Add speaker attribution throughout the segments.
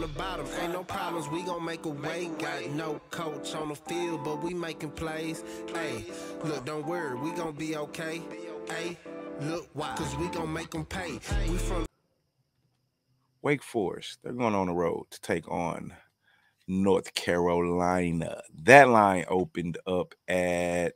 Speaker 1: the bottom, ain't no problems, we gon' make a way. Got no coach on the field, but we making plays. Hey, look, don't worry, we gon' be okay. Hey, look, why? Cause we gon' make them pay. We from
Speaker 2: Wake Forest, they're going on the road to take on North Carolina. That line opened up at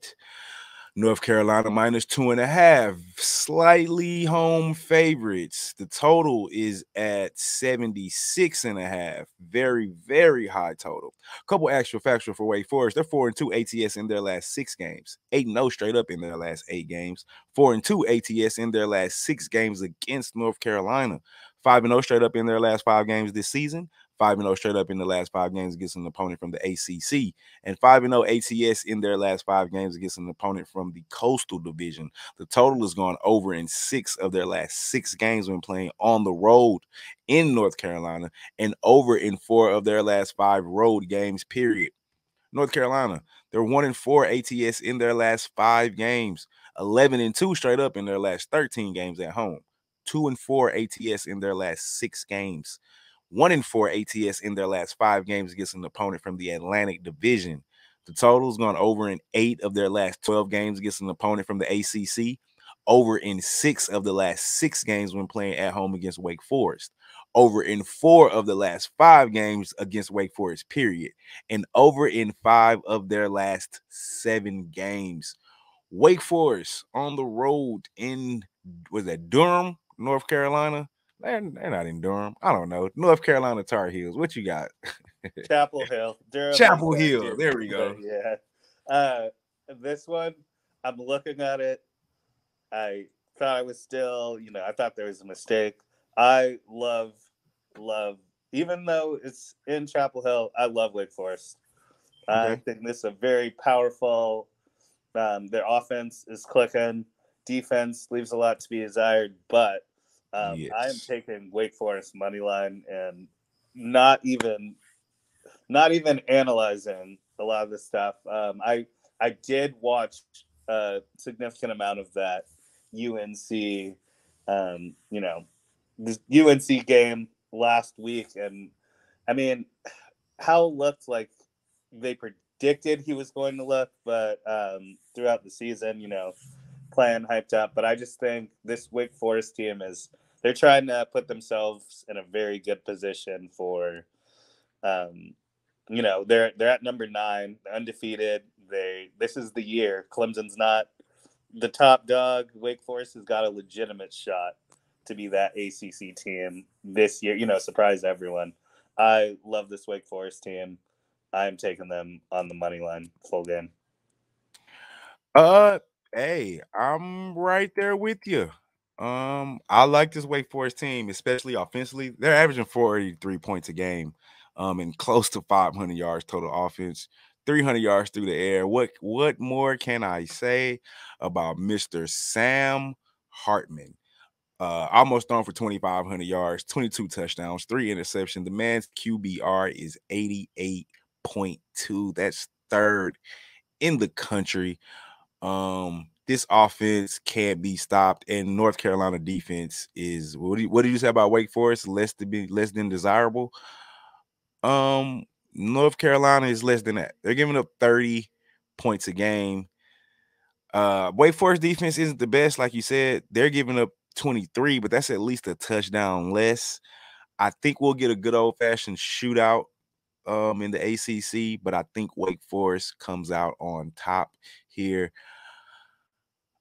Speaker 2: North Carolina minus 2.5, slightly home favorites. The total is at 76.5. Very, very high total. Couple actual factual for Wake Forest. They're 4-2 ATS in their last 6 games. 8-0 straight up in their last 8 games. 4-2 ATS in their last 6 games against North Carolina. 5-0 straight up in their last 5 games this season. 5-0 straight up in the last 5 games against an opponent from the ACC, and 5-0 ATS in their last 5 games against an opponent from the Coastal Division. The total has gone over in 6 of their last 6 games when playing on the road in North Carolina, and over in 4 of their last 5 road games, period. North Carolina, they're 1-4 ATS in their last 5 games, 11-2 straight up in their last 13 games at home, 2-4 ATS in their last 6 games. 1-4 ATS in their last 5 games against an opponent from the Atlantic Division. The total's gone over in 8 of their last 12 games against an opponent from the ACC, over in 6 of the last 6 games when playing at home against Wake Forest, over in 4 of the last 5 games against Wake Forest, period, and over in 5 of their last 7 games. Wake Forest on the road in, was that Durham, North Carolina? They're not in Durham. I don't know. North Carolina Tar Heels. What you got?
Speaker 3: Chapel Hill. Durham
Speaker 2: Chapel
Speaker 3: is
Speaker 2: Hill.
Speaker 3: Duke,
Speaker 2: There we go.
Speaker 3: yeah. This one, I'm looking at it. I thought I was still, I thought there was a mistake. I love, even though it's in Chapel Hill, I love Wake Forest. I
Speaker 2: Okay.
Speaker 3: think this is a very powerful. Their offense is clicking. Defense leaves a lot to be desired, but I am
Speaker 2: Yes.
Speaker 3: taking Wake Forest money line and not even analyzing a lot of this stuff. I did watch a significant amount of that UNC, this UNC game last week, and I mean, Howell looked like they predicted he was going to look, but throughout the season, playing hyped up. But I just think this Wake Forest team they're trying to put themselves in a very good position for, they're at number 9, undefeated. This is the year. Clemson's not the top dog. Wake Forest has got a legitimate shot to be that ACC team this year. Surprise everyone. I love this Wake Forest team. I'm taking them on the money line full game.
Speaker 2: Hey, I'm right there with you. I like this Wake Forest team, especially offensively. They're averaging 43 points a game, and close to 500 yards total offense, 300 yards through the air. What more can I say about Mr. Sam Hartman? Almost thrown for 2,500 yards, 22 touchdowns, 3 interceptions. The man's QBR is 88.2. That's third in the country. This offense can't be stopped, and North Carolina defense is what did you say about Wake Forest? Less than desirable. North Carolina is less than that. They're giving up 30 points a game. Wake Forest defense isn't the best, like you said. They're giving up 23, but that's at least a touchdown less. I think we'll get a good old-fashioned shootout in the ACC, but I think Wake Forest comes out on top here.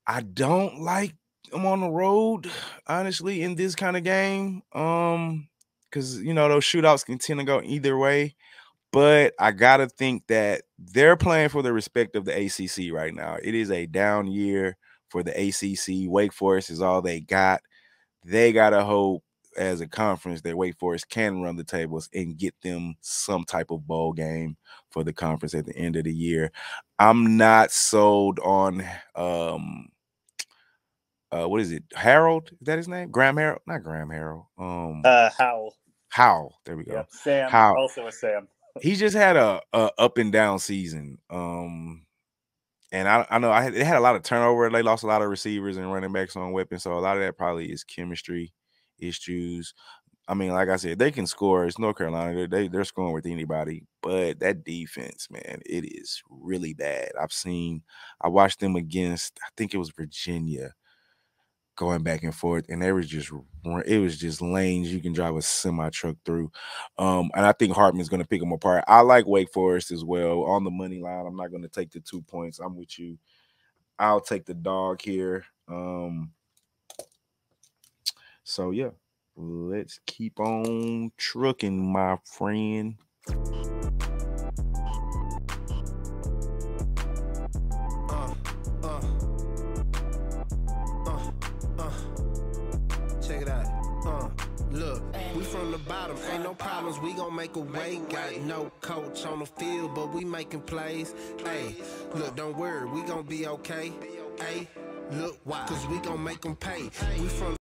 Speaker 2: I don't like them on the road, honestly, in this kind of game. Because those shootouts can tend to go either way. But I gotta think that they're playing for the respect of the ACC right now. It is a down year for the ACC. Wake Forest is all they got. They gotta hope as a conference that Wake Forest can run the tables and get them some type of bowl game for the conference at the end of the year. I'm not sold on what is it? Harold? Is that his name? Graham Harold? Not Graham Harold.
Speaker 3: Howell.
Speaker 2: Howell. There we go.
Speaker 3: Yep. Sam.
Speaker 2: How
Speaker 3: Also a Sam.
Speaker 2: he just had a up and down season. And I know they had a lot of turnover. They lost a lot of receivers and running backs on weapons. So a lot of that probably is chemistry issues. I mean, like I said, they can score. It's North Carolina. They're scoring with anybody. But that defense, man, it is really bad. I watched them against, I think it was Virginia, going back and forth, and it was just lanes you can drive a semi truck through. And I think Hartman's going to pick them apart. I like Wake Forest as well on the money line. I'm not going to take the 2 points. I'm with you. I'll take the dog here. So yeah, let's keep on trucking, my friend.
Speaker 1: Check it out. Look, we from the bottom, ain't no problems, we gon' make a way. Got no coach on the field, but we making plays. Hey, look, don't worry, we gon' be okay. Hey, look, why? Cause we gon' make them pay. We from